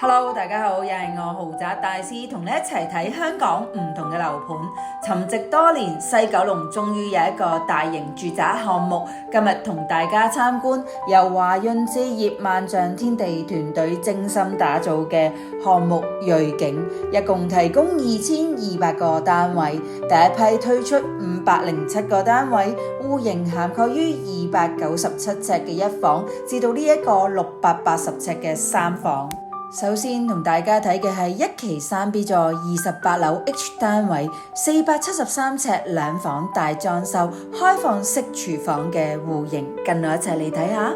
Hello， 大家好，又係我豪宅大師同你一齊睇香港唔同嘅樓盤。沉寂多年，西九龍終於有一個大型住宅項目，今日同大家參觀由華潤置業萬象天地團隊精心打造嘅項目銳景，一共提供2200個單位，第一批推出507個單位，戶型涵蓋於297尺嘅一房，至到呢一個680尺嘅三房。首先同大家睇嘅係一期3B 座28樓 H 單位，473尺兩房大裝修開放式廚房嘅戶型，跟我一齊嚟睇下。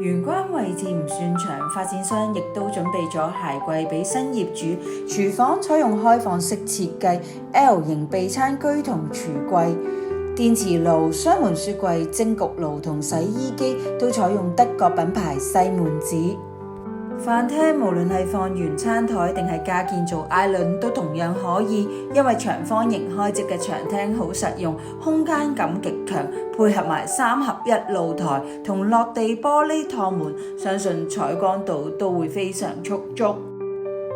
玄關位置唔算長，發展商亦都準備咗鞋櫃俾新業主。廚房採用開放式設計 ，L 型備餐區同廚櫃。電磁爐、雙門雪櫃、蒸焗爐同洗衣機都採用德國品牌西門子。飯廳無論係放原餐台定係加建做 island 都同樣可以，因為長方形開接嘅長廳好實用，空間感極強，配合埋3合1露台同落地玻璃趟門，相信採光度都會非常充足。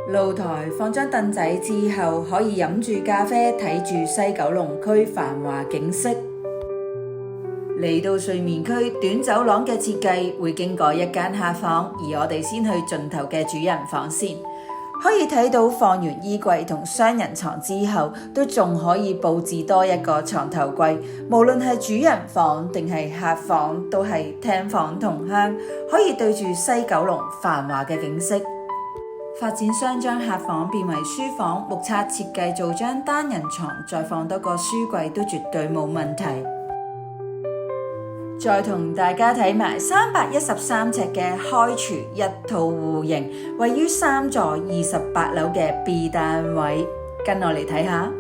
露台放張凳仔之後，可以飲住咖啡睇住西九龍區繁華景色。嚟到睡眠區，短走廊嘅設計會經過一間客房，而我哋先去盡頭嘅主人房先，可以睇到放完衣櫃同雙人床之後，都仲可以佈置多一個床頭櫃。無論係主人房定係客房，都係廳房同鄉，可以對住西九龍繁華嘅景色。發展商將客房變為書房，目測設計做張單人床，再放多個書櫃都絕對冇問題。再同大家睇埋313尺嘅開廚一套戶型，位於3座28樓嘅 B 單位，跟我嚟睇下。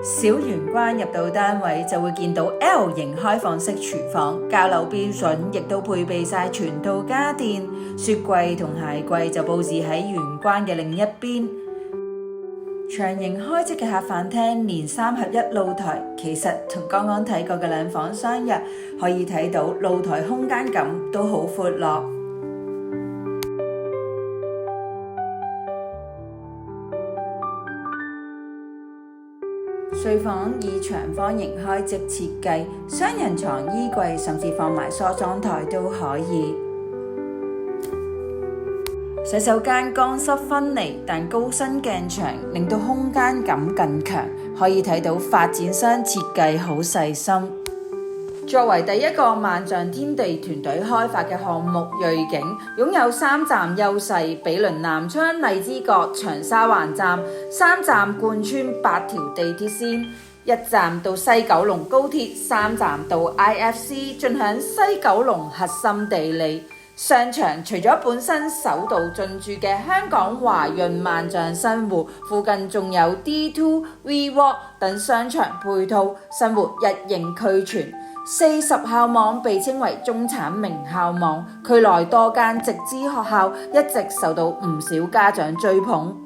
小玄關入到單位就會見到 L 型開放式廚房，交樓標準亦都配備晒全套家電，雪櫃同鞋櫃就佈置喺玄關嘅另一邊。長形開側嘅客飯廳連3合1露台，其實同剛剛睇過嘅兩房相若，可以睇到露台空間感都好闊落。睡房以長方形開側設計，雙人床、衣櫃甚至放埋梳妝台都可以。洗手間乾濕分離，但高身鏡牆令到空間感更強，可以睇到發展商設計好細心。作為第一個萬象天地團隊開發嘅項目銳景，擁有3站優勢，毗鄰南昌荔枝角長沙灣站，3站貫穿8條地鐵線，1站到西九龍高鐵，3站到 IFC， 盡享西九龍核心地理。商場除咗本身首度進駐嘅香港華潤萬象新湖，附近仲有 D2、V-Walk 等商場配套，生活一應俱全。40校網被稱為中產名校網，區內多間直資學校一直受到唔少家長追捧。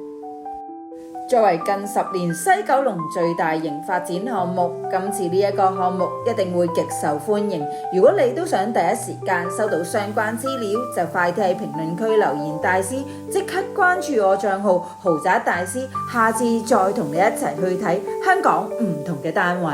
作為近10年西九龍最大型發展項目，今次呢一個項目一定會極受歡迎。如果你都想第一時間收到相關資料，就快啲喺評論區留言大師，即刻關注我賬號豪宅大師，下次再同你一齊去睇香港唔同嘅單位。